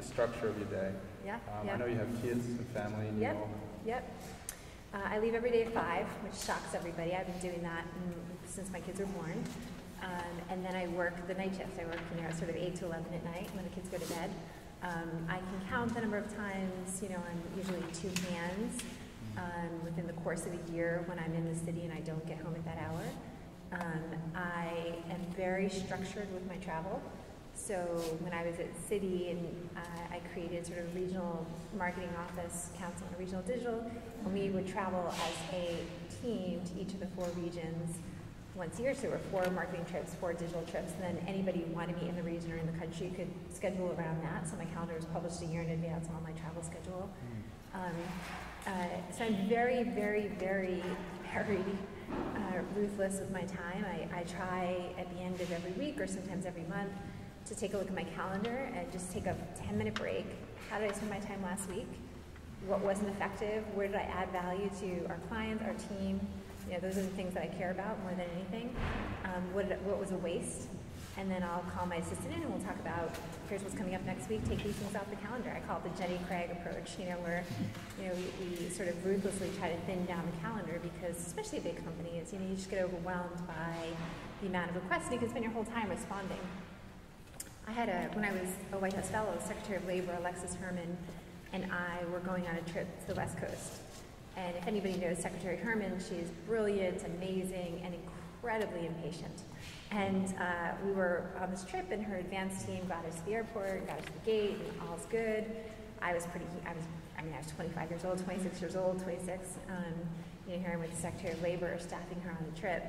the structure of your day. Yeah. I know you have kids and family in New York. Yep. I leave every day at 5, which shocks everybody. I've been doing that since my kids were born. And then I work the night shifts. I work, sort of 8 to 11 at night when the kids go to bed. I can count the number of times, on usually 2 hands within the course of a year when I'm in the city and I don't get home at that hour. I am very structured with my travel. So when I was at Citi and I created sort of regional marketing office, council and regional digital, and we would travel as a team to each of the 4 regions once a year. So there were 4 marketing trips, 4 digital trips, and then anybody who wanted to be in the region or in the country could schedule around that. So my calendar was published a year in advance on my travel schedule. So I'm very, very, very, very ruthless with my time. I try at the end of every week or sometimes every month to take a look at my calendar and just take a 10-minute break. How did I spend my time last week? What wasn't effective? Where did I add value to our clients, our team? Those are the things that I care about more than anything. What was a waste? And then I'll call my assistant in and we'll talk about, here's what's coming up next week, take these things off the calendar. I call it the Jenny Craig approach, where we sort of ruthlessly try to thin down the calendar because, especially big companies, you just get overwhelmed by the amount of requests and you can spend your whole time responding. I had when I was a White House Fellow, Secretary of Labor Alexis Herman and I were going on a trip to the West Coast. And if anybody knows Secretary Herman, she's brilliant, amazing, and incredibly impatient. And we were on this trip, and her advance team got us to the airport, got us to the gate, and all's good. I was 25 years old, 26 years old, 26. Here I'm with the Secretary of Labor, staffing her on the trip.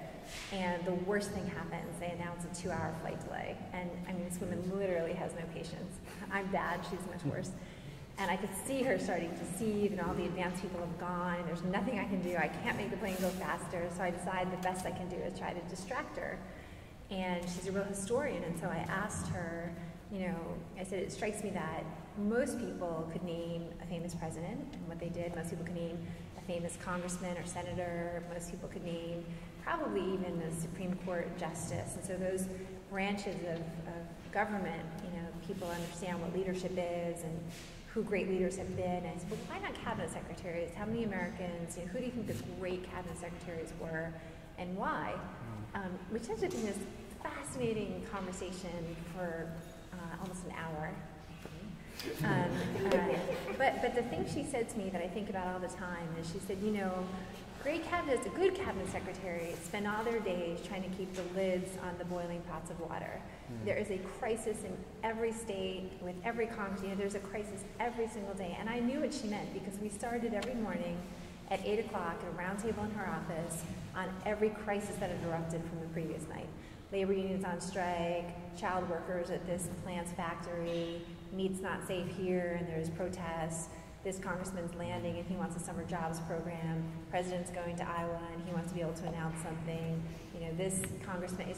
And the worst thing happens, they announce a 2-hour flight delay. And this woman literally has no patience. I'm bad, she's much worse. And I could see her starting to seethe, and all the advanced people have gone, and there's nothing I can do. I can't make the plane go faster, so I decide the best I can do is try to distract her. And she's a real historian, and so I asked her, I said, it strikes me that most people could name a famous president and what they did. Most people could name a famous congressman or senator. Most people could name probably even the Supreme Court justice. And so those branches of government, people understand what leadership is and who great leaders have been. And I said, well, why not cabinet secretaries? How many Americans, who do you think the great cabinet secretaries were and why? Which ended up being this fascinating conversation for almost an hour. But the thing she said to me that I think about all the time is she said, great cabinets, a good cabinet secretary spend all their days trying to keep the lids on the boiling pots of water. There is a crisis in every state, with every Congress, there's a crisis every single day. And I knew what she meant because we started every morning at 8 o'clock at a round table in her office on every crisis that had erupted from the previous night. Labor unions on strike, child workers at this plant's factory, meat's not safe here and there's protests, this congressman's landing and he wants a summer jobs program, president's going to Iowa and he wants to be able to announce something, this congressman,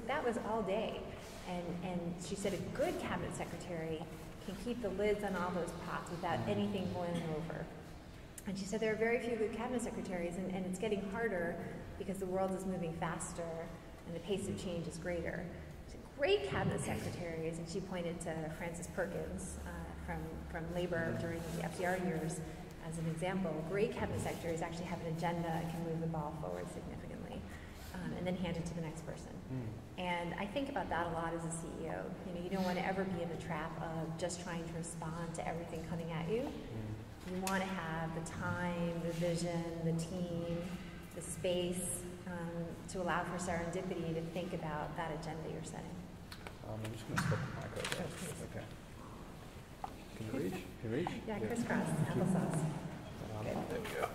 that was all day. And she said a good cabinet secretary can keep the lids on all those pots without anything boiling over. And she said there are very few good cabinet secretaries and it's getting harder because the world is moving faster and the pace of change is greater. Great cabinet secretaries, and she pointed to Frances Perkins from labor during the FDR years as an example. Great cabinet secretaries actually have an agenda and can move the ball forward significantly, and then hand it to the next person. And I think about that a lot as a CEO. You don't want to ever be in the trap of just trying to respond to everything coming at you. You want to have the time, the vision, the team, the space to allow for serendipity to think about that agenda you're setting. I'm just going to stop the mic over there. Okay. Can you reach? Can you reach? Yeah, crisscross, applesauce. There we go.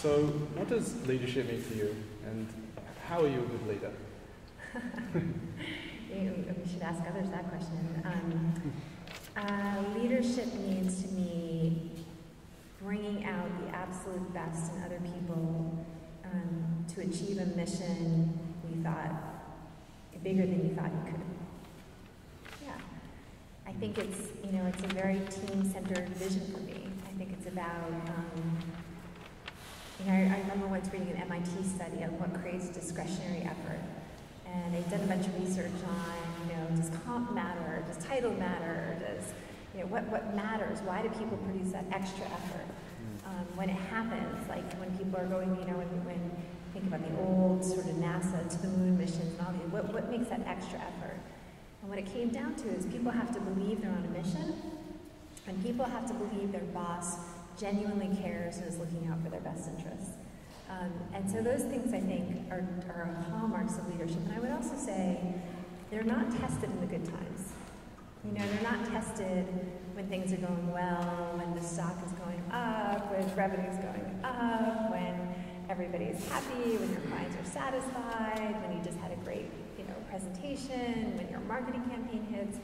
So, what does leadership mean to you, and how are you a good leader? We should ask others that question. Leadership means to me bringing out the absolute best in other people to achieve a mission you thought bigger than you thought you could. Yeah, I think it's it's a very team-centered vision for me. I think it's about I remember once reading an MIT study on what creates discretionary effort, and they've done a bunch of research on does comp matter, does title matter, does what matters? Why do people produce that extra effort? When it happens, like when people are going, when think about the old sort of NASA to the moon missions and all these, what makes that extra effort? And what it came down to is people have to believe they're on a mission, and people have to believe their boss genuinely cares and is looking out for their best interests. And so those things, I think, are hallmarks of leadership. And I would also say they're not tested in the good times. They're not tested when things are going well, when the stock is going up, when revenue is going up, when everybody's happy, when your clients are satisfied, when you just had a great, presentation, when your marketing campaign hits.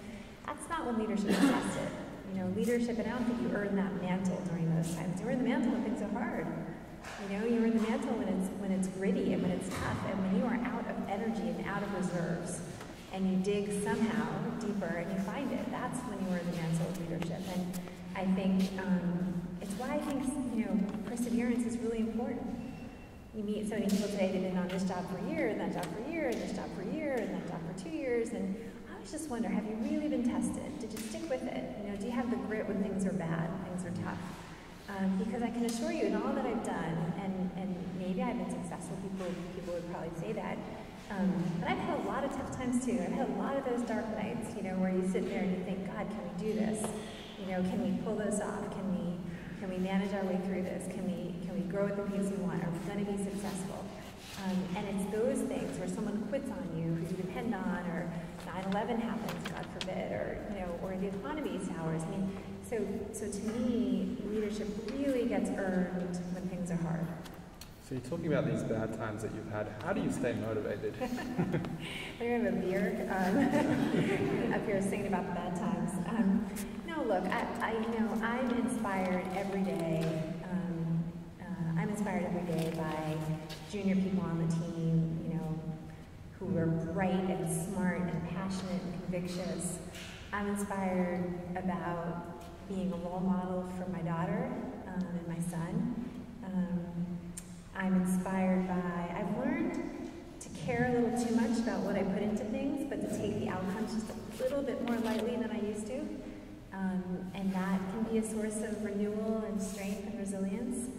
That's not when leadership is tested. Leadership, and I don't think you earn that mantle during those times. You earn the mantle when things are hard. You earn the mantle when it's gritty and when it's tough and when you are out of energy and out of reserves and you dig somehow deeper and you find it. That's when you earn the mantle of leadership. And I think it's why I think perseverance is really important. You meet so many people today that have been on this job for a year, and that job for a year, and this job for a year, and that job for 2 years, and I always just wonder, have you really been tested? Did you stick with it? Do you have the grit when things are bad, things are tough? Because I can assure you, in all that I've done, and maybe I've been successful, people would probably say that, but I've had a lot of tough times too. I've had a lot of those dark nights, where you sit there and you think, God, can we do this? Can we pull this off? Can we manage our way through this? Can we grow at the pace we want? Are we going to be successful? And it's those things where someone quits on you, who you depend on, or 9/11 happens, God forbid, or the economy sours. So to me, leadership really gets earned when things are hard. So you're talking about these bad times that you've had. How do you stay motivated? I have a beer up here singing about the bad times. No, look, I'm inspired every day. I'm inspired every day by junior people on the team, who are bright and smart and passionate and convictious. I'm inspired about being a role model for my daughter and my son. I'm inspired by, I've learned to care a little too much about what I put into things, but to take the outcomes just a little bit more lightly than I used to. And that can be a source of renewal and strength and resilience.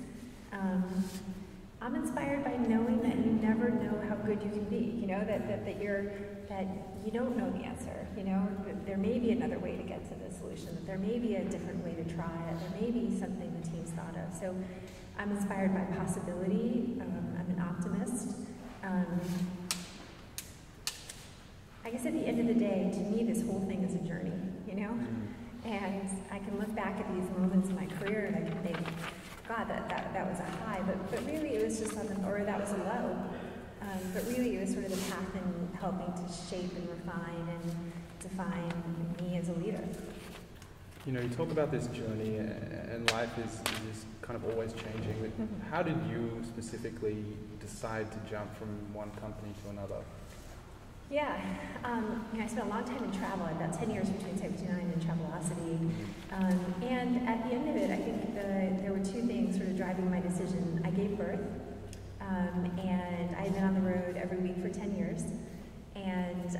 I'm inspired by knowing that you never know how good you can be, that you don't know the answer, that there may be another way to get to the solution, that there may be a different way to try it, there may be something the team's thought of. So I'm inspired by possibility. I'm an optimist. I guess at the end of the day, to me, this whole thing is a journey, And I can look back at these moments in my career and I can think, God, that was a high, but really it was just something, or that was a low. But really it was sort of the path in helping to shape and refine and define me as a leader. You talk about this journey, and life is kind of always changing. But how did you specifically decide to jump from one company to another? Yeah, I spent a long time in travel, about 10 years between 79 and Travelocity. And at the end of it, I think there were two things sort of driving my decision. I gave birth, and I had been on the road every week for 10 years. And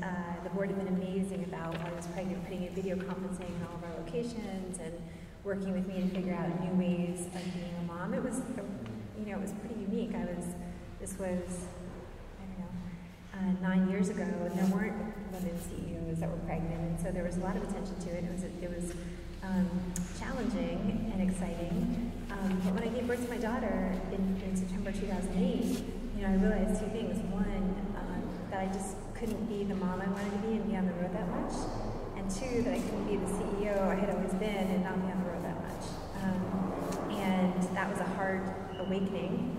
the board had been amazing about, while I was pregnant, putting in video conferencing in all of our locations and working with me to figure out new ways of being a mom. It was, it was pretty unique. This was 9 years ago, and there weren't women CEOs that were pregnant, and so there was a lot of attention to it. It was challenging and exciting. But when I gave birth to my daughter in September 2008, I realized two things. One, that I just couldn't be the mom I wanted to be and be on the road that much. And two, that I couldn't be the CEO I had always been and not be on the road that much. And that was a hard awakening.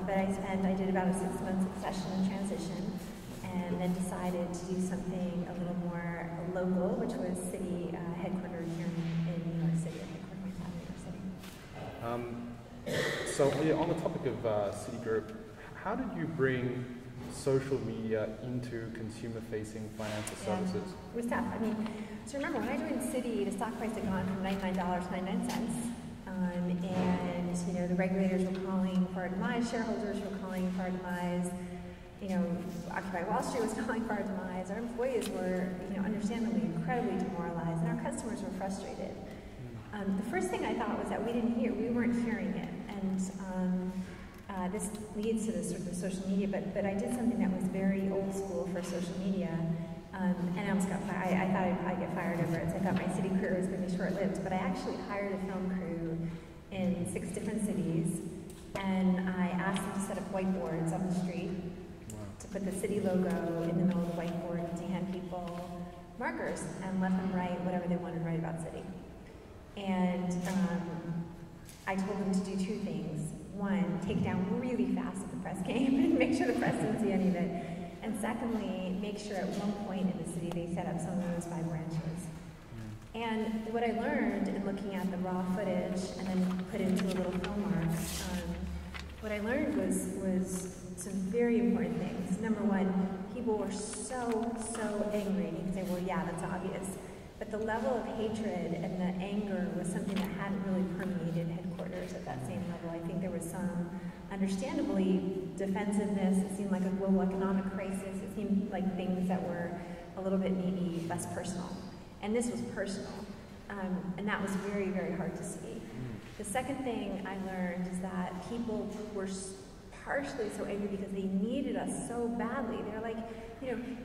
But I did about a 6-month succession and transition, and then decided to do something a little more local, which was city headquartered here in New York City, headquartered my family in New York City. So on the topic of Citigroup, how did you bring social media into consumer-facing financial services? It was tough. So remember, when I joined Citi, the stock price had gone from $99 to 99 cents. And the regulators were calling for our demise, shareholders were calling for our demise. Occupy Wall Street was falling for our demise. Our employees were, understandably incredibly demoralized, and our customers were frustrated. The first thing I thought was that we weren't hearing it, and this leads to this sort of the social media. But I did something that was very old school for social media, and I almost got fired. I thought I'd get fired over it, so I thought my city career was going to be short-lived. But I actually hired a film crew in 6 different cities, and I asked them to set up whiteboards on the street to put the city logo in the middle of the whiteboard and to hand people markers and let them write whatever they wanted to write about the city. And I told them to do 2 things. One, take down really fast if the press came and make sure the press didn't see any of it. And secondly, make sure at one point in the city they set up some of those 5 branches. And what I learned in looking at the raw footage and then put into a little film arc, what I learned was some very important things. Number one, people were so angry. You can say, well, yeah, that's obvious. But the level of hatred and the anger was something that hadn't really permeated headquarters at that same level. I think there was some, understandably, defensiveness. It seemed like a global economic crisis. It seemed like things that were a little bit maybe less personal. And this was personal. And that was very, very hard to see. The second thing I learned is that people were partially so angry because they needed us so badly. They're like,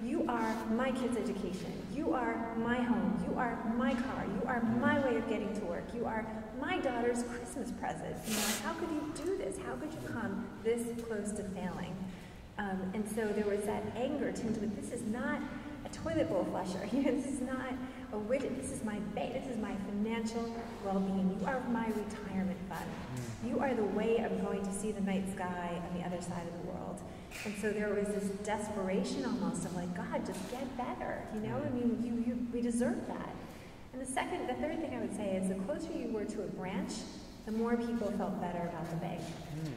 you are my kid's education. You are my home. You are my car. You are my way of getting to work. You are my daughter's Christmas present. How could you do this? How could you come this close to failing? And so there was that anger tinged with, this is not a toilet bowl flusher. This is not a widget. This is my bank. This is my financial well-being. You are my retirement fund. You are the way I'm going to see the night sky on the other side of the world. And so there was this desperation almost of like, God, just get better. We deserve that. And the third thing I would say is the closer you were to a branch, the more people felt better about the bank.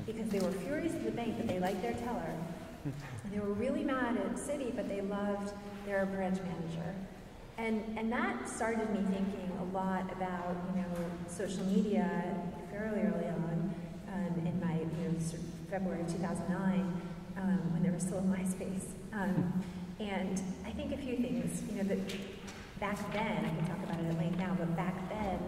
Because they were furious at the bank, but they liked their teller. And they were really mad at the city, but they loved their branch manager. And that started me thinking a lot about, social media fairly early on, in my, sort of February of 2009, when there was still a MySpace. And I think a few things, that back then, I can talk about it at length now, but back then,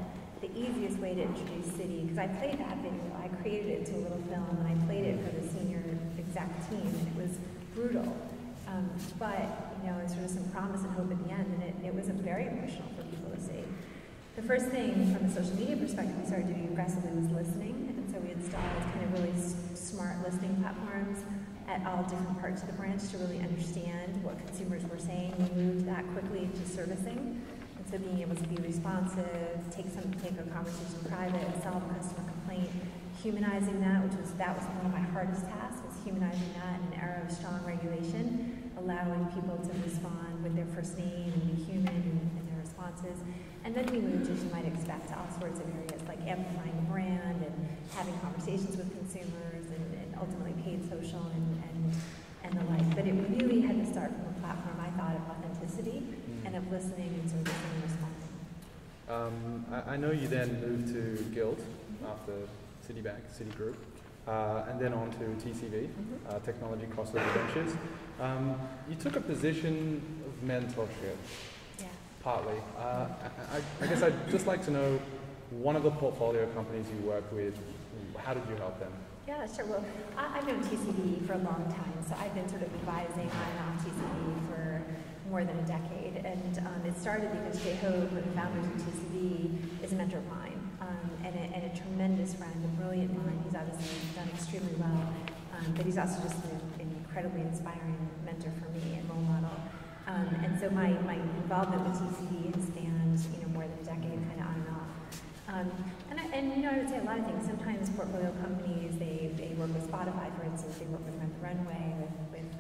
the easiest way to introduce City, because I played that video, I created it to a little film, and I played it for the senior exec team, and it was brutal. But, it's sort of some promise and hope at the end, and it was very emotional for people to see. The first thing from a social media perspective we started doing aggressively was listening, and so we installed kind of really smart listening platforms at all different parts of the branch to really understand what consumers were saying. We moved that quickly into servicing, and so being able to be responsive, take a conversation private, solve a customer complaint, humanizing that, that was one of my hardest tasks, was humanizing that in an era of strong regulation, allowing people to respond with their first name and be human in their responses. And then we moved, as you might expect, to all sorts of areas like amplifying the brand and having conversations with consumers and ultimately paid social and the like. But it really had to start from a platform, I thought, of authenticity and of listening and servicing and responding. I know you then moved to Guild after Citigroup, and then on to TCV, Technology Crossover Ventures. You took a position of mentorship, partly. I guess I'd just like to know, one of the portfolio companies you work with, how did you help them? Yeah, sure. Well, I've known TCV for a long time, so I've been sort of advising on and off TCV for more than a decade. And it started because Jay Hogue, one of the founders of TCV, is a mentor of mine. And a tremendous friend, a brilliant mind. He's obviously done extremely well, but he's also just an incredibly inspiring mentor for me and role model. And so my involvement with TCV spans more than a decade, kind of on and off. I would say a lot of things. Sometimes portfolio companies they work with Spotify, for instance. They work with Rent the Runway, with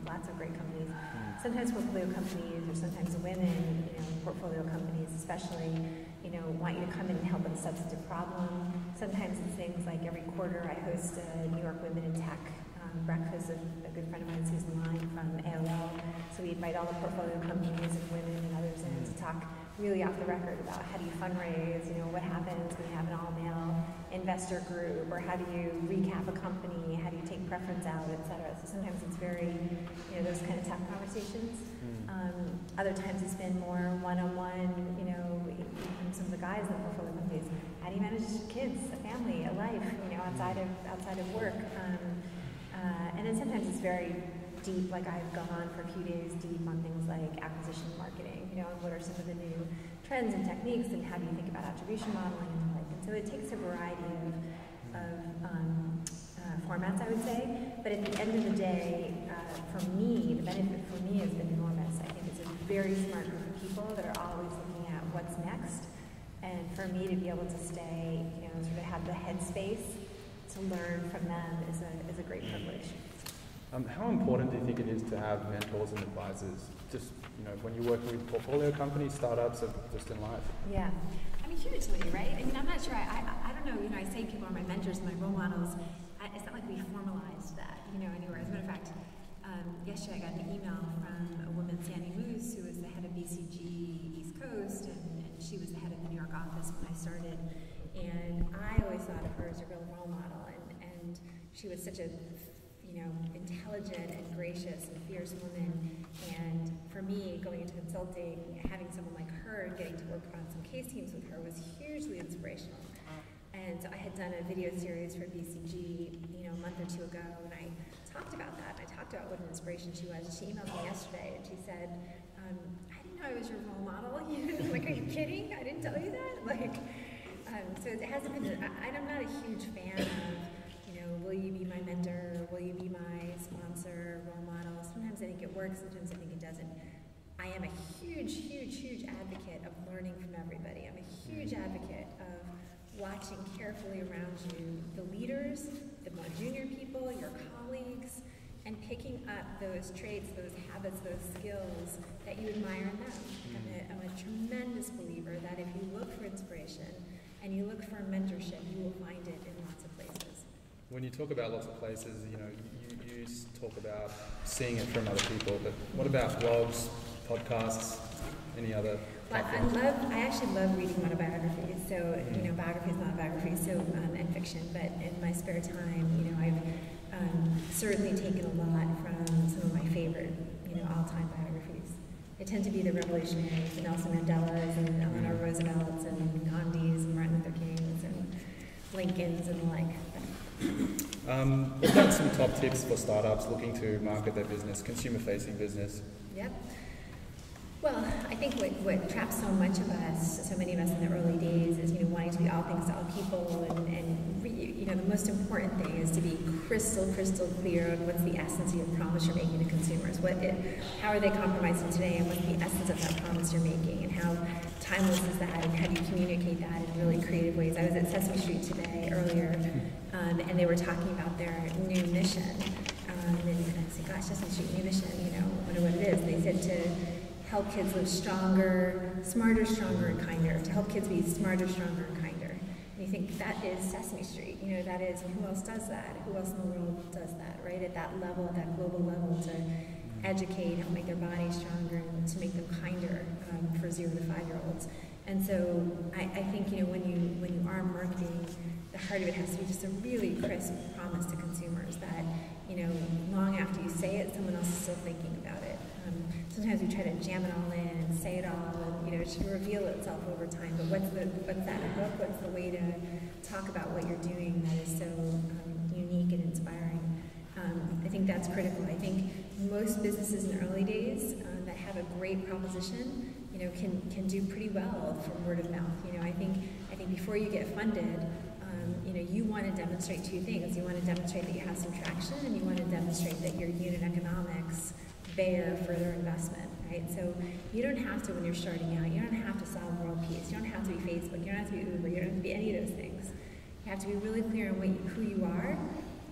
lots of great companies. Sometimes portfolio companies, or sometimes women, portfolio companies especially, want you to come in and help with a substantive problem. Sometimes it's things like every quarter I host a New York Women in Tech breakfast of a good friend of mine, Susan Line from AOL. So we invite all the portfolio companies and women and others in to talk really off the record about how do you fundraise, what happens when you have an all-male investor group, or how do you recap a company, how do you take preference out, et cetera. So sometimes it's very, those kind of tough conversations. Other times it's been more one-on-one, from some of the guys in the portfolio companies. How do you manage kids, a family, a life, outside of work? And then sometimes it's very deep, like I've gone for a few days deep on things like acquisition marketing, and what are some of the new trends and techniques, and how do you think about attribution modeling and the like. And so it takes a variety of formats, I would say. But at the end of the day, for me, the benefit for me has been enormous. I think it's a very smart group of people that are always looking at what's next. And for me to be able to stay, sort of have the headspace to learn from them is a great privilege. How important do you think it is to have mentors and advisors? Just, when you're working with portfolio companies, startups, or just in life? Yeah. I mean, hugely, right? I mean, I'm not sure. I don't know. I say people are my mentors and my role models. It's not like we formalized that, anywhere. As a matter of fact, yesterday I got an email from a woman, Muniz, who was the head of BCG East Coast, and she was the head of the New York office when I started. And I always thought of her as a real role model, and she was such a intelligent and gracious and fierce woman. And for me, going into consulting, having someone like her and getting to work on some case teams with her was hugely inspirational. And so I had done a video series for BCG, a month or two ago, and I talked about that. I talked about what an inspiration she was. She emailed me yesterday, and she said, I didn't know I was your role model. Like, are you kidding? I didn't tell you that? So it hasn't been, I'm not a huge fan of, will you be my mentor? Will you be my sponsor, role model? Sometimes I think it works, sometimes I think it doesn't. I am a huge, huge, huge advocate of learning from everybody. I'm a huge advocate of watching carefully around you, the leaders, the more junior people, your colleagues, and picking up those traits, those habits, those skills that you admire in them. I'm a tremendous believer that if you look for inspiration and you look for mentorship, you will find it in lots of places. When you talk about lots of places, you talk about seeing it from other people, but what about blogs, podcasts, any other platforms? I actually love reading autobiographies. So, biographies, not biographies, and fiction. But in my spare time, I've certainly taken a lot from some of my favorite, all-time biographies. They tend to be the revolutionaries, the Nelson Mandelas, and Eleanor Roosevelts, and Gandhis, and Martin Luther Kings, and Lincolns, and the like. We've got some top tips for startups looking to market their business, consumer-facing business. Yep. Well, I think what traps so many of us in the early days is, wanting to be all things to all people, and the most important thing is to be crystal clear on what's the essence of your promise you're making to consumers. How are they compromising today, and what's the essence of that promise you're making, and how timeless is that, and how do you communicate that in really creative ways? I was at Sesame Street today earlier, and they were talking about their new mission, and I said, gosh, Sesame Street new mission, I wonder what it is. And they said to help kids live smarter, stronger, and kinder. To help kids be smarter, stronger, and kinder. And you think, that is Sesame Street. That is, and who else does that? Who else in the world does that, right? At that level, at that global level, to educate, help make their bodies stronger, and to make them kinder for 0 to 5-year-olds. And so I think, when you are marketing, the heart of it has to be just a really crisp promise to consumers that, long after you say it, someone else is still thinking about it. Sometimes we try to jam it all in and say it all, and it should reveal itself over time. But what's that hook? What's the way to talk about what you're doing that is so unique and inspiring? I think that's critical. I think most businesses in the early days that have a great proposition, can do pretty well from word of mouth. I think before you get funded, you want to demonstrate two things. You want to demonstrate that you have some traction, and you want to demonstrate that your unit economics bear further investment, right? So you don't have to, when you're starting out, you don't have to solve world peace. You don't have to be Facebook. You don't have to be Uber. You don't have to be any of those things. You have to be really clear on who you are.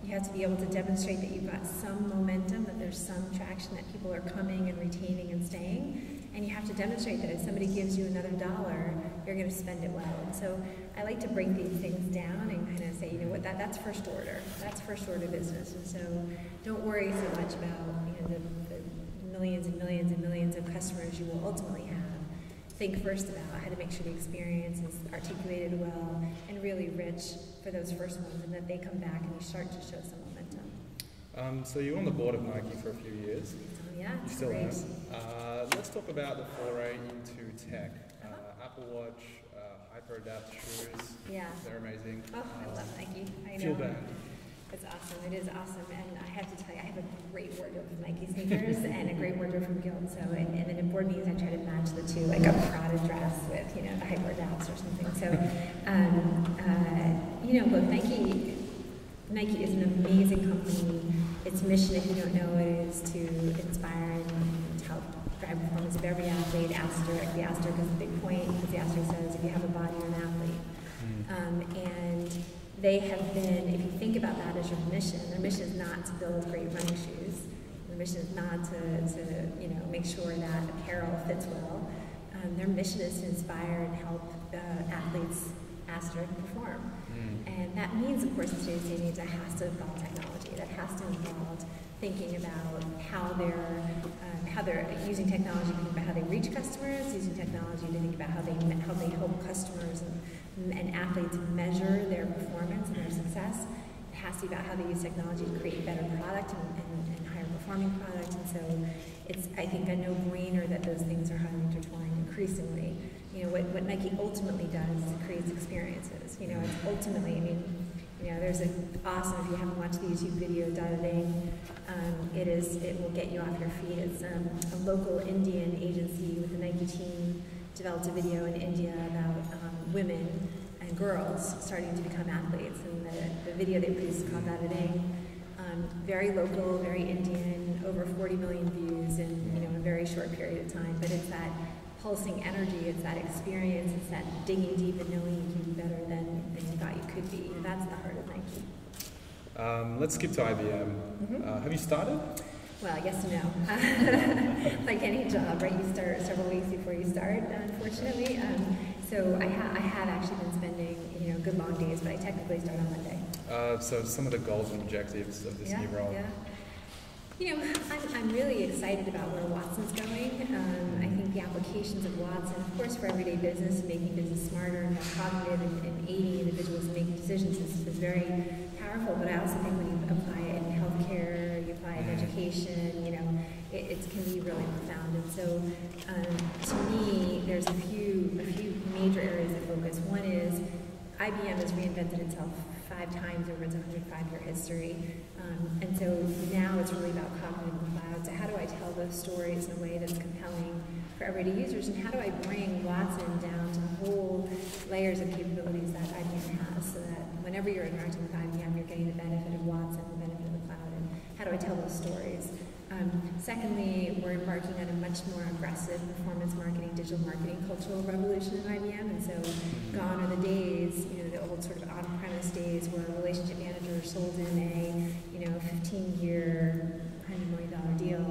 You have to be able to demonstrate that you've got some momentum, that there's some traction, that people are coming and retaining and staying. And you have to demonstrate that if somebody gives you another $1, you're going to spend it well. And so I like to break these things down and kind of say, that's first order. That's first order business. And so don't worry so much about the millions and millions and millions of customers you will ultimately have. think first about how to make sure the experience is articulated well and really rich for those first ones, and that they come back and you start to show some momentum. So you're on the board of Nike for a few years. Yeah, you still great. Let's talk about the foray into tech. Apple Watch, hyper-adapt shoes. Yeah. They're amazing. Oh, I love Nike. I know. Feel bad. It's awesome. It is awesome. And I have to tell you, I have a great wardrobe of Nike sneakers and a great wardrobe from Guild. So, and then in board meetings, I try to match the two, like a Prada dress with, the hyper adapts or something. So, look, Nike is an amazing company. Its mission, if you don't know it, is to inspire and help drive performance of every athlete. The asterisk is a big point, because the asterisk says if you have a body, you're an athlete. And they have been, if you think about that as your mission, their mission is not to build great running shoes. Their mission is not to make sure that apparel fits well. Their mission is to inspire and help athletes perform. And that means, of course, in today's day and age, that has to involve technology. That has to involve thinking about how they're using technology to think about how they reach customers, using technology to think about how they help customers and athletes measure their performance and their success. It has to be about how they use technology to create better product and higher performing product. And so it's, I think, a no-brainer that those things are highly intertwined increasingly. What Nike ultimately does is it creates experiences. It's ultimately, there's an awesome, if you haven't watched the YouTube video, Dotting, it will get you off your feet. It's a local Indian agency with the Nike team developed a video in India about women and girls starting to become athletes. And the video they produced is called Dotting. Very local, very Indian, over 40 million views in a very short period of time. But it's that pulsing energy, it's that experience, it's that digging deep and knowing you can be better than you thought you could be. And that's the heart of Nike. Let's skip to IBM. Have you started? Well, yes and no. Like any job, right? You start several weeks before you start, unfortunately. So I have actually been spending, good long days, but I technically start on Monday. So some of the goals and objectives of this new role. Yeah. I'm really excited about where Watson's going. I think the applications of Watson, of course, for everyday business and making business smarter and more cognitive and aiding individuals in making decisions is very powerful. But I also think when you apply it in healthcare, you apply it in education, it can be really profound. And so, to me, there's a few major areas of focus. One is IBM has reinvented itself 5 times over its 105-year history. And so now it's really about cognitive cloud. So how do I tell those stories in a way that's compelling for everyday users? And how do I bring Watson down to the whole layers of capabilities that IBM has, so that whenever you're interacting with IBM, you're getting the benefit of Watson, the benefit of the cloud, and how do I tell those stories? Secondly, we're embarking on a much more aggressive performance marketing, digital marketing cultural revolution in IBM. And so gone are the days, the old sort of on-premise days where a relationship manager sold in a, 15-year, $100 million deal.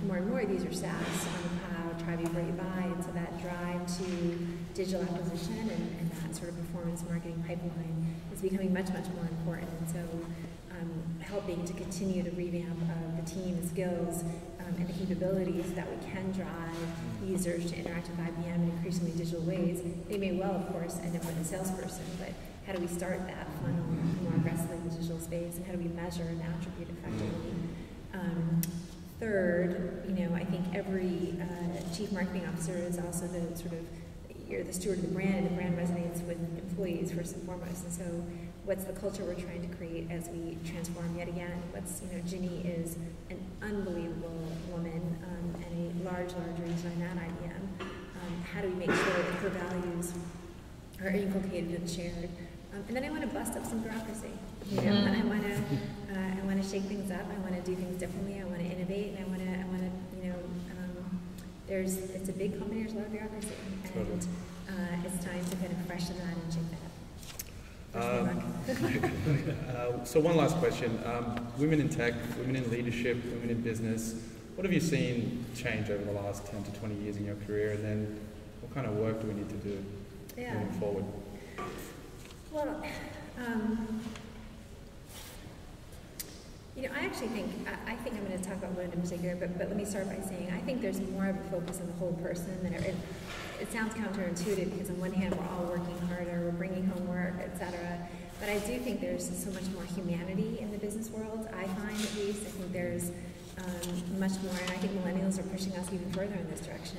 More and more of these are SaaS on the cloud, try before you buy. And so that drive to digital acquisition and that sort of performance marketing pipeline is becoming much, much more important. And so helping to continue to revamp the team, the skills, and the capabilities so that we can drive users to interact with IBM in increasingly digital ways. They may well, of course, end up with a salesperson, but how do we start that funnel more aggressively in the digital space, and how do we measure and attribute effectively? Third, I think every chief marketing officer is also the sort of, you're the steward of the brand, and the brand resonates with employees first and foremost. And so what's the culture we're trying to create as we transform yet again? Ginny is an unbelievable woman and a large reason I'm at IBM. How do we make sure that her values are inculcated and shared? And then I want to bust up some bureaucracy. I want to shake things up. I want to do things differently. I want to innovate, and I want to it's a big company. There's a lot of bureaucracy, and it's time to kind of freshen that and shake that up. So one last question. Women in tech, women in leadership, women in business, what have you seen change over the last 10 to 20 years in your career, and then what kind of work do we need to do moving forward? Well, I actually think, I think I'm going to talk about women in particular, but let me start by saying I think there's more of a focus on the whole person than it sounds counterintuitive because on one hand we're all working harder, we're bringing home work, etc. But I do think there's so much more humanity in the business world, I find at least. I think there's much more, and I think millennials are pushing us even further in this direction.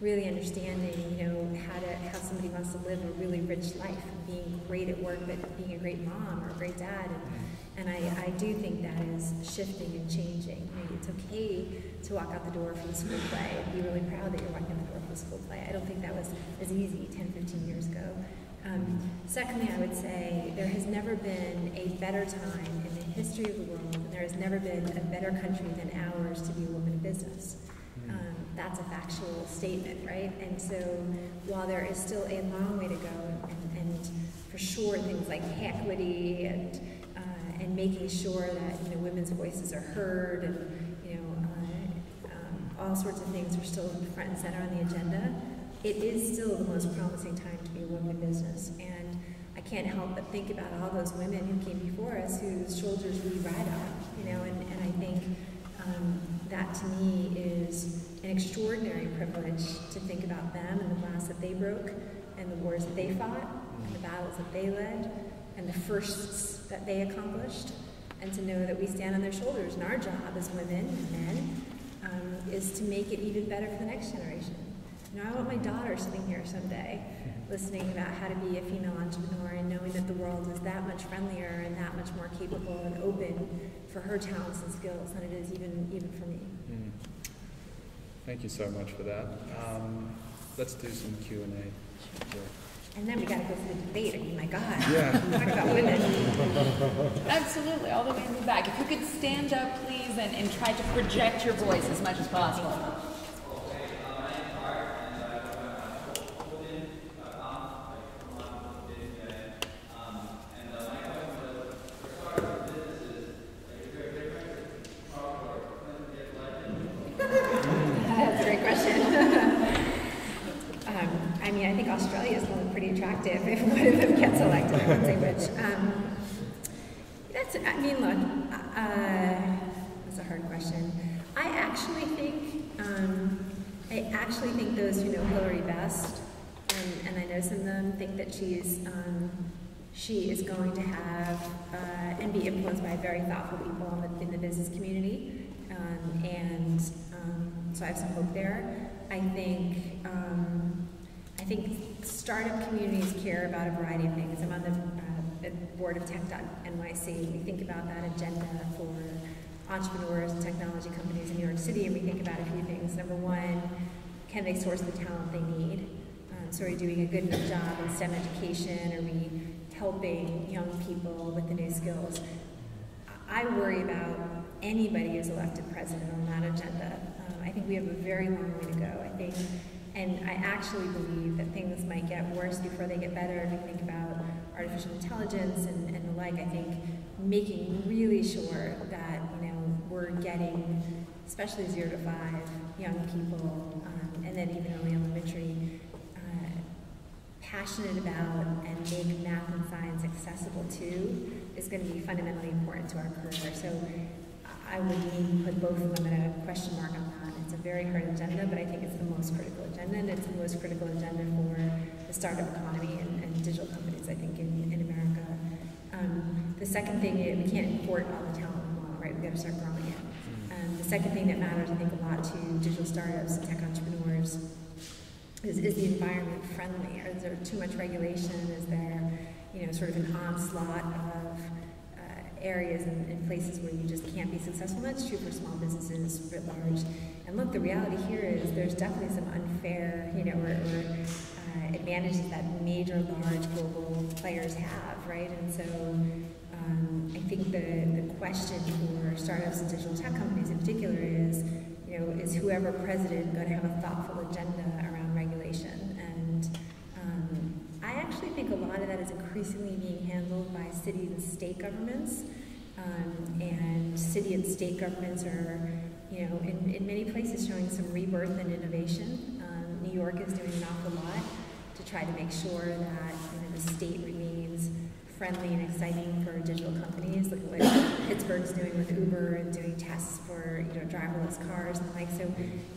Really understanding, how somebody wants to live a really rich life, being great at work, but being a great mom or a great dad. And I do think that is shifting and changing. It's okay to walk out the door for the school play and be really proud that you're walking out the door for the school play. I don't think that was as easy 10, 15 years ago. Secondly, I would say there has never been a better time in the history of the world, and there has never been a better country than ours to be a woman in business. That's a factual statement, right? And so while there is still a long way to go, and for sure things like equity and making sure that women's voices are heard, and all sorts of things are still front and center on the agenda, it is still the most promising time to be a woman in business. And I can't help but think about all those women who came before us whose shoulders we ride on, and I think that to me is an extraordinary privilege to think about them and the glass that they broke and the wars that they fought and the battles that they led and the firsts that they accomplished, and to know that we stand on their shoulders, and our job as women and men is to make it even better for the next generation. I want my daughter sitting here someday listening about how to be a female entrepreneur and knowing that the world is that much friendlier and that much more capable and open for her talents and skills than it is even for me. Thank you so much for that. Let's do some Q&A. Sure. And then we got to go through the debate. I mean, my God. Yeah. Talk about women. Absolutely, all the way in the back. If you could stand up, please, and try to project your voice as much as possible. That's a great question. I think Australia is one pretty attractive if one of them gets elected. I won't say which. That's a hard question. I actually think those who know Hillary best, and I know some of them, think that she is going to have and be influenced by very thoughtful people in the business community, so I have some hope there. I think startup communities care about a variety of things. I'm on the board of Tech.NYC. We think about that agenda for entrepreneurs and technology companies in New York City, and we think about a few things. Number one, can they source the talent they need? So are we doing a good enough job in STEM education? Are we helping young people with the new skills? I worry about anybody who's elected president on that agenda. I think we have a very long way to go. And I actually believe that things might get worse before they get better. If you think about artificial intelligence and the like, I think making really sure that we're getting, especially 0 to 5 young people, and then even early elementary, passionate about and make math and science accessible to is going to be fundamentally important to our career. So I would maybe put both of them at a question mark on that. It's a very hard agenda, but I think it's the most critical agenda, and it's the most critical agenda for the startup economy and digital companies, I think, in America. The second thing is we can't import all the talent we want, right? We've got to start growing it. The second thing that matters, I think, a lot to digital startups and tech entrepreneurs is the environment friendly? Is there too much regulation? Is there, sort of an onslaught of areas and places where you just can't be successful? That's true for small businesses writ large. And look, the reality here is there's definitely some unfair, or advantages that major, large global players have, right? And so I think the question for startups and digital tech companies in particular is, is whoever president going to have a thoughtful agenda around regulation? And I actually think a lot of that is increasingly being handled by city and state governments. And city and state governments are, in many places showing some rebirth and innovation. New York is doing an awful lot to try to make sure that the state remains friendly and exciting for digital companies. Look at what Pittsburgh's doing with Uber and doing tests for driverless cars and the like.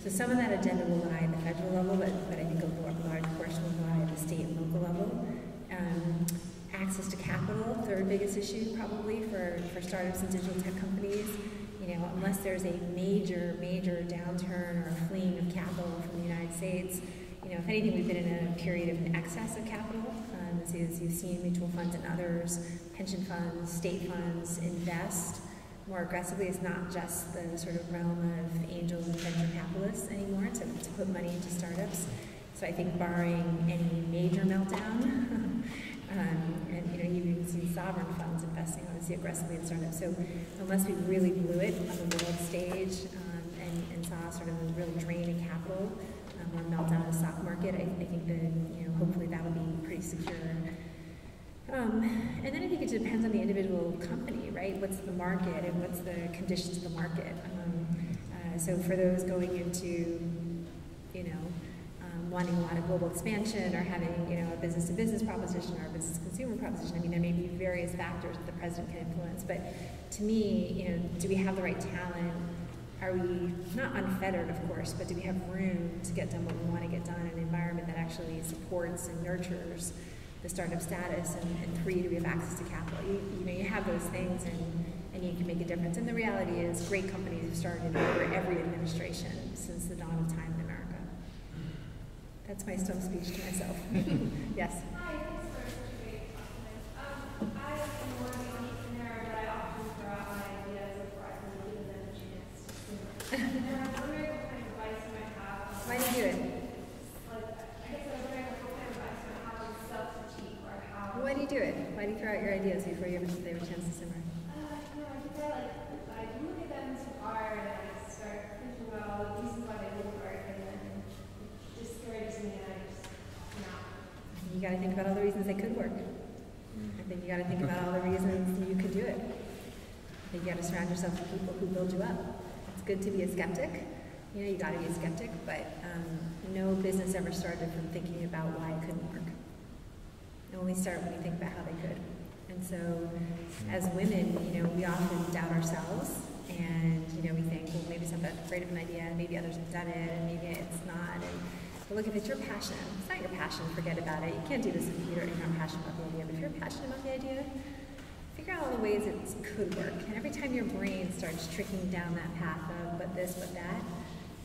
So some of that agenda will lie at the federal level, but I think a large portion will lie at the state and local level. Access to capital, third biggest issue probably for startups and digital tech companies. Unless there's a major downturn or a fleeing of capital from the United States, if anything, we've been in a period of an excess of capital. As you've seen mutual funds and others, pension funds, state funds invest more aggressively. It's not just the sort of realm of angels and venture capitalists anymore to put money into startups. So I think barring any major meltdown, and you've even seen sovereign funds investing obviously aggressively in startups. So unless we really blew it on the world stage and saw sort of a real drain in capital or meltdown in the stock market, I think that hopefully that would be pretty secure. And then I think it depends on the individual company, right? What's the market and what's the conditions of the market? So for those going into wanting a lot of global expansion or having a business-to-business proposition or a business-to-consumer proposition, there may be various factors that the president can influence. But to me, do we have the right talent? Are we not unfettered, of course, but do we have room to get done what we want to get done in an environment that actually supports and nurtures the startup status? And three, do we have access to capital? You have those things and you can make a difference. And the reality is great companies have started over every administration since the dawn of time in America. That's my stump speech to myself. Yes? Hi, thanks for such a great compliment. I am more of an entrepreneur, but I often throw out my ideas before I can give them a chance to simmer. And I'm wondering what kind of advice you might have. Why do you do it? I guess I was wondering what kind of advice you might have on self-critique or how. Why do you do it? Why do you throw out your ideas before you have a chance to simmer? I think I do look at them so hard and I start thinking about all the reasons why they wouldn't work, and then it discourages me and I just You got to think about all the reasons they could work. I think you got to think about all the reasons you could do it. I think you got to surround yourself with people who build you up. It's good to be a skeptic. You got to be a skeptic, but no business ever started from thinking about why it couldn't work. It only started when we think about how they could. And so, as women, we often doubt ourselves, and we think, well, maybe it's not that great of an idea, and maybe others have done it, and maybe it's not. But look, if it's your passion, it's not your passion, forget about it. You can't do this if you're not passionate about the idea. But if you're passionate about the idea, figure out all the ways it could work. And every time your brain starts tricking down that path of but this, but that,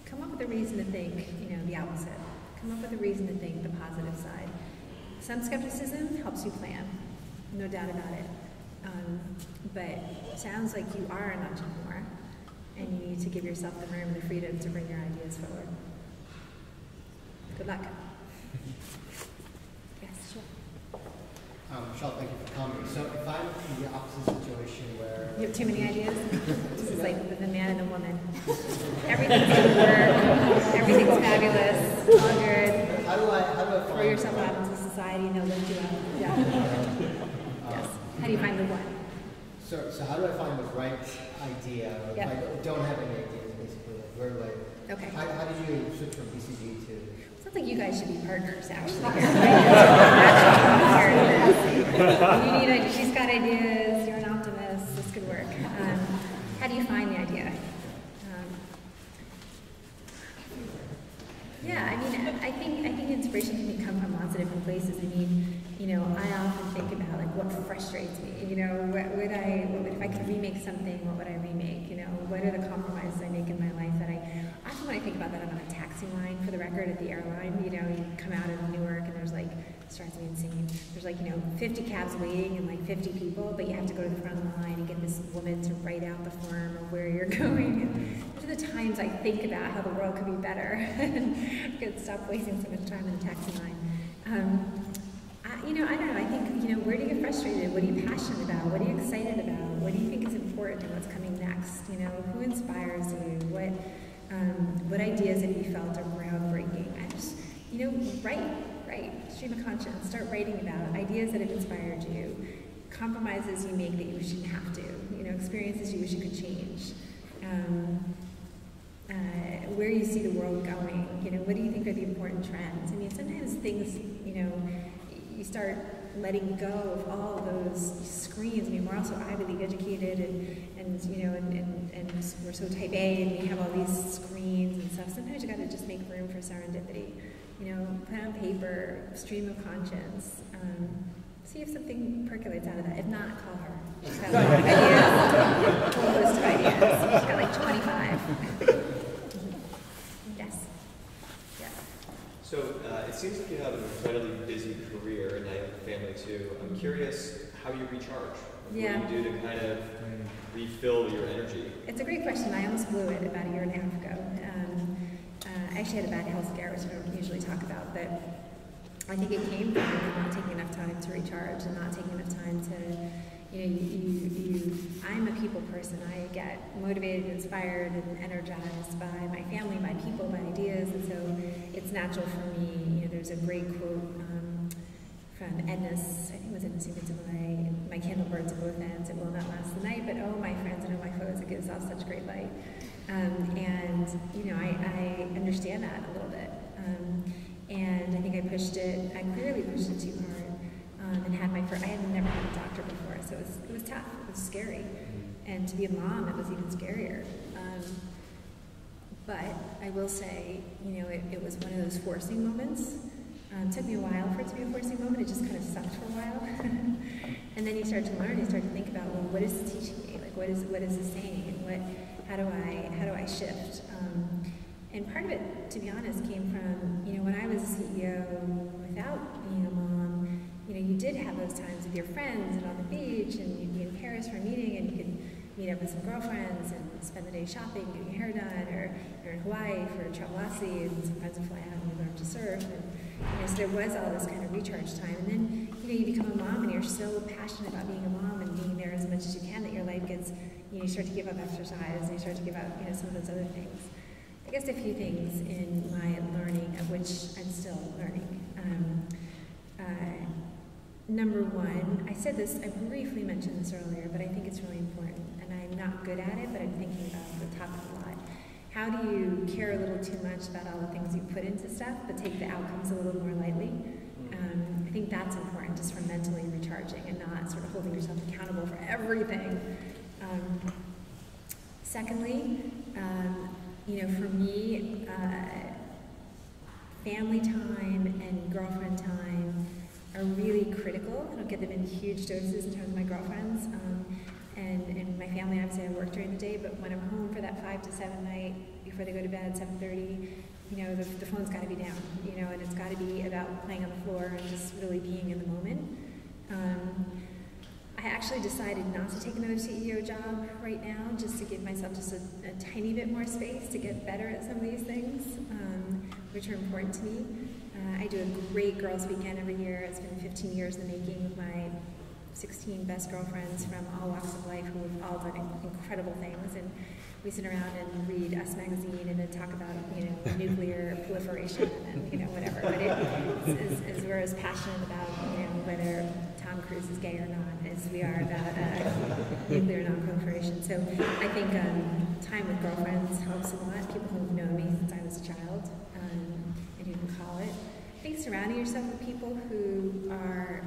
come up with a reason to think, the opposite. Come up with a reason to think the positive side. Some skepticism helps you plan, no doubt about it. But it sounds like you are an entrepreneur, and you need to give yourself the room and the freedom to bring your ideas forward. Good luck. Yes, sure. Michelle, thank you for coming. So if I'm in the opposite situation where... You have too many ideas? This is like the man and the woman. Everything's going to work. Everything's fabulous. It's all good. How do I Throw yourself out into society and they'll lift you up. Yeah. Yes. How do you find the one? So how do I find the right idea? If I don't have any ideas, basically. Like, where do I... Okay. How did you switch from BCG to... Sounds like you guys should be partners, actually. She's got ideas, you're an optimist, this could work. How do you find the idea? I think inspiration can come from lots of different places. I often think about what frustrates me. If I could remake something, what would I remake? What are the compromises I make in my life that often when I think about that, I'm on a taxi line, for the record, at the airline. You come out of Newark and there's it starts me insane. There's 50 cabs waiting and 50 people, but you have to go to the front of the line and get this woman to write out the form of where you're going. And those are the times I think about how the world could be better and could stop wasting so much time in the taxi line. I don't know. I think, where do you get frustrated? What are you passionate about? What are you excited about? What do you think is important and what's coming next? Who inspires you? What ideas have you felt are groundbreaking? Write. Stream of conscience. Start writing about ideas that have inspired you, compromises you make that you wish you didn't have to, experiences you wish you could change, where you see the world going. What do you think are the important trends? Sometimes things, you start letting go of all of those screens. I mean, we're also Ivy League educated, and you know, and we're so type A, and we have all these screens and stuff. Sometimes you got to just make room for serendipity. You know, put on paper, stream of conscience. See if something percolates out of that. If not, call her. She's got a lot of ideas, a whole list of ideas. She's got like 25. Yes. Yeah. So it seems like you have an incredibly busy career, and I have a family too. I'm curious how you recharge. Yeah. What do you do to kind of refill your energy? It's a great question. I almost blew it about a year and a half ago. I actually had a bad health scare, which I don't usually talk about, but I think it came from not taking enough time to recharge and not taking enough time to, I'm a people person. I get motivated, inspired, and energized by my family, by people, by ideas, and so it's natural for me. There's a great quote from Edna's, I think it was Edna's my candle burns at both ends, it will not last the night, but oh my friends and oh my foes, it gives off such great light. I understand that a little bit. And I think I clearly pushed it too hard, and had I had never had a doctor before, so it was tough, it was scary. And to be a mom, it was even scarier. But I will say, it was one of those forcing moments. It took me a while for it to be a forcing moment, it just kind of sucked for a while. And then you start to learn, you start to think about, well, what is this teaching me? Like, what is this saying? And how do I shift? And part of it, to be honest, came from, when I was a CEO without being a mom, you did have those times with your friends and on the beach, and you'd be in Paris for a meeting, and you could meet up with some girlfriends and spend the day shopping, getting your hair done, or you're in Hawaii for a travelasi, and some friends would fly out and you learn to surf. And so there was all this kind of recharge time. And then, you become a mom, and you're so passionate about being a mom and being there as much as you can that your life gets, you start to give up exercise, and you start to give up, some of those other things. I guess a few things in my learning, of which I'm still learning. Number one, I said this, I briefly mentioned this earlier, but I think it's really important, and I'm not good at it, but I'm thinking about the topic a lot. How do you care a little too much about all the things you put into stuff, but take the outcomes a little more lightly? I think that's important, just for mentally recharging and not sort of holding yourself accountable for everything. Secondly, for me, family time and girlfriend time are really critical. I don't get them in huge doses in terms of my girlfriends. And my family, obviously, I work during the day, but when I'm home for that 5 to 7 night, before they go to bed, 7:30, the phone's got to be down, and it's got to be about playing on the floor and just really being in the moment. I actually decided not to take another CEO job right now, just to give myself just a tiny bit more space to get better at some of these things, which are important to me. I do a great girls' weekend every year. It's been 15 years in the making, with my 16 best girlfriends from all walks of life who have all done incredible things. And we sit around and read Us Magazine and then talk about, nuclear proliferation and, whatever. But as we're as passionate about, whether Tom Cruise is gay or not, as we are about nuclear non-proliferation. So I think time with girlfriends helps a lot. People who've known me since I was a child, and who can call it. I think surrounding yourself with people who are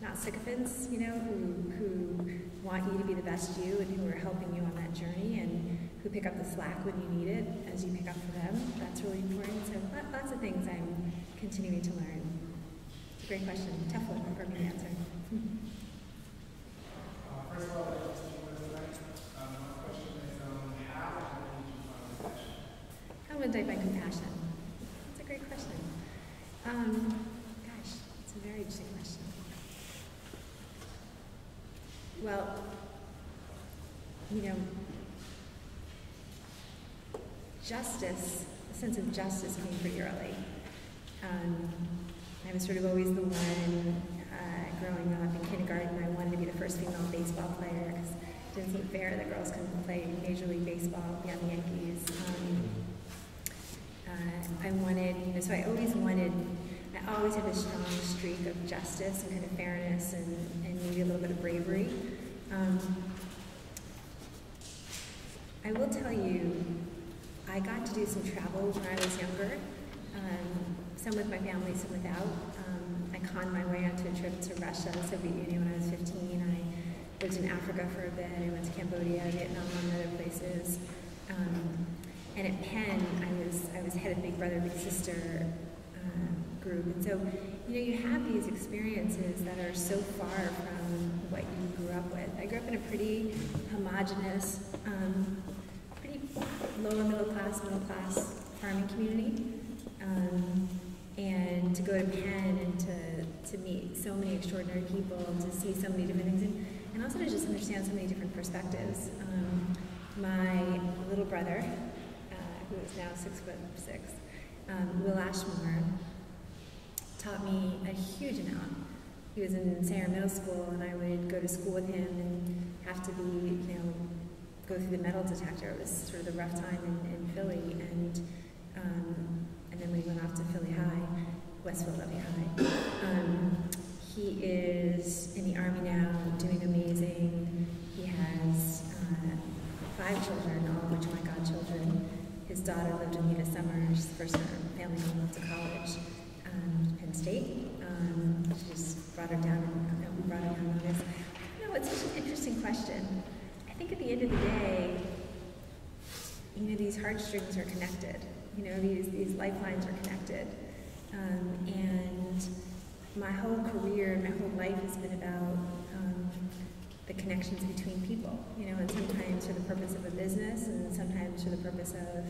not sycophants, who want you to be the best you, and who are helping you on that journey, and who pick up the slack when you need it as you pick up for them. That's really important. So lots of things I'm continuing to learn. It's a great question. Tough one for me to answer. First of all, I'd like to thank you for tonight. My question is, how did you find compassion? How would I find compassion? That's a great question. Gosh, it's a very interesting question. Well, justice, the sense of justice came pretty early. I was sort of always the one, growing up in kindergarten, I wanted to be the first female baseball player, because it didn't seem fair that girls couldn't play Major League Baseball beyond the Yankees. I wanted, so I always had this strong streak of justice and kind of fairness and maybe a little bit of bravery. I will tell you, I got to do some travel when I was younger. some with my family, some without. I conned my way onto a trip to Russia, the Soviet Union, when I was 15. I lived in Africa for a bit. I went to Cambodia, Vietnam, and other places. And at Penn, I was head of Big Brother, Big Sister group. And so, you have these experiences that are so far from what you grew up with. I grew up in a pretty homogenous, pretty lower middle class farming community. And to go to Penn and to meet so many extraordinary people, and to see so many different things, and also to just understand so many different perspectives. My little brother, who is now 6'6", Will Ashmore, taught me a huge amount. He was in Sarah Middle School, and I would go to school with him and have to be, go through the metal detector. It was sort of the rough time in Philly, and then we went off to Philly High, West Philadelphia High. He is in the Army now, doing amazing. He has 5 children, all of which are my godchildren. His daughter lived with me this summer. She's the first time her family went to college, Penn State. She just brought her down, we brought her down on this. It's such an interesting question. I think at the end of the day, these heartstrings are connected. These lifelines are connected. And my whole career, my whole life has been about the connections between people, and sometimes for the purpose of a business, and sometimes for the purpose of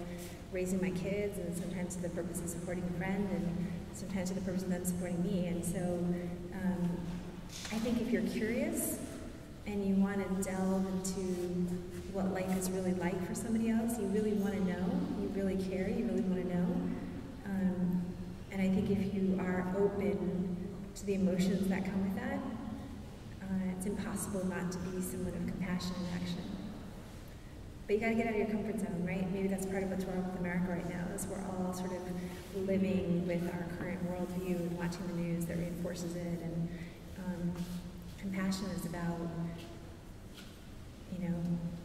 raising my kids, and sometimes for the purpose of supporting a friend, and sometimes for the purpose of them supporting me. And so I think if you're curious and you want to delve into what life is really like for somebody else, you really want to know, you really care, you really want to know. And I think if you are open to the emotions that come with that, it's impossible not to be someone of compassion and action. But you got to get out of your comfort zone, right? Maybe that's part of what's wrong with America right now, is we're all sort of living with our current worldview and watching the news that reinforces it. And compassion is about,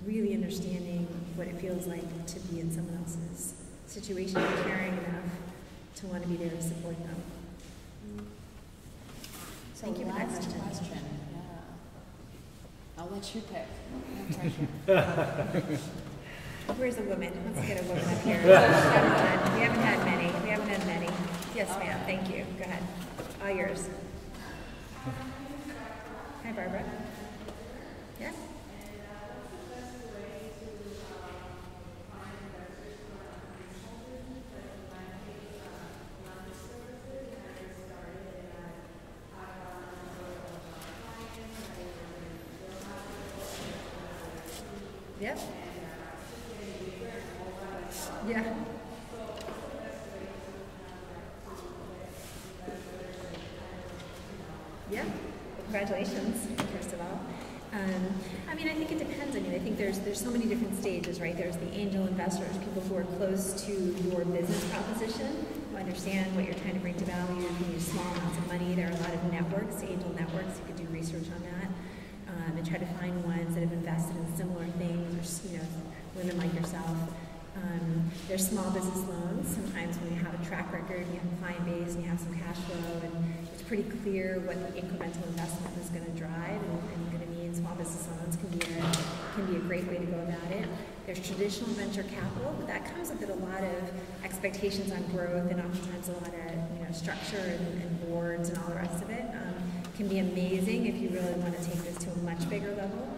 really understanding what it feels like to be in someone else's situation and caring enough to want to be there to support them. So Thank you for that question. I'll let you pick. No pressure. Where's the woman? Let's get a woman up here. We haven't had many. Yes, ma'am. Thank you. Go ahead. All yours. Hi, Barbara. Yeah? Yep. Yeah. Yeah. Congratulations, first of all. I think it depends on you. I think there's so many different stages, right? There's the angel investors, people who are close to your business proposition, who understand what you're trying to bring to value, you can use small amounts of money. There are a lot of networks, angel networks. You could do research on that. And try to find ones that have invested in similar things, or women like yourself. There's small business loans. Sometimes when you have a track record, you have a client base, and you have some cash flow, and it's pretty clear what the incremental investment is going to drive and going to mean. Small business loans can be a great way to go about it. There's traditional venture capital, but that comes with a lot of expectations on growth, and oftentimes a lot of structure and boards and all the rest of it. Can be amazing if you really want to take this to a much bigger level.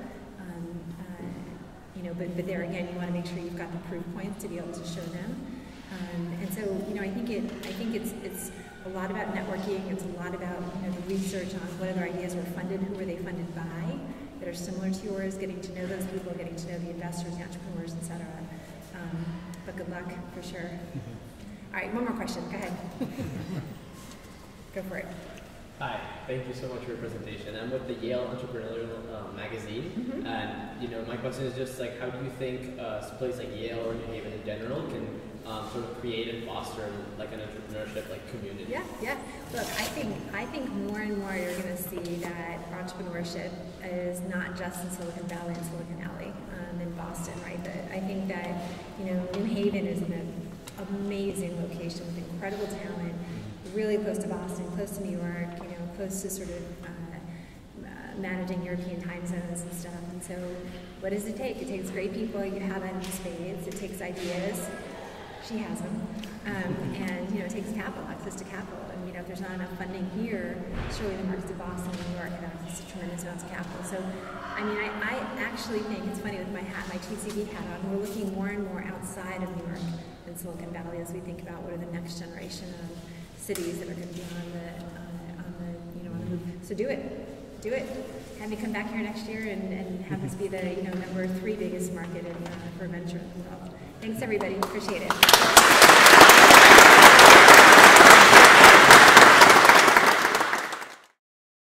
But there again, you want to make sure you've got the proof points to be able to show them. And so, I think it's a lot about networking. It's a lot about the research on what other ideas were funded, who were they funded by, that are similar to yours, getting to know those people, getting to know the investors, the entrepreneurs, etc. But good luck for sure. All right, one more question. Go ahead. Go for it. Hi, thank you so much for your presentation. I'm with the Yale Entrepreneurial magazine, and my question is just how do you think a place like Yale or New Haven in general can sort of create and foster an entrepreneurship community? Yeah. Look, I think more and more you're going to see that entrepreneurship is not just in Silicon Valley and Silicon Alley, in Boston, right? But I think that New Haven is an amazing location with incredible talent. really close to Boston, close to New York, close to sort of managing European time zones and stuff. And so what does it take? It takes great people. You have that in spades. It takes ideas. She has them. And it takes capital, access to capital. And if there's not enough funding here, surely the markets of Boston and New York have access to tremendous amounts of capital. So, I actually think it's funny with my TCV hat on, we're looking more and more outside of New York and Silicon Valley as we think about what are the next generation of cities that are going to be on the move. So do it. Have me come back here next year and have this be the number 3 biggest market for venture in the world. Thanks everybody, appreciate it.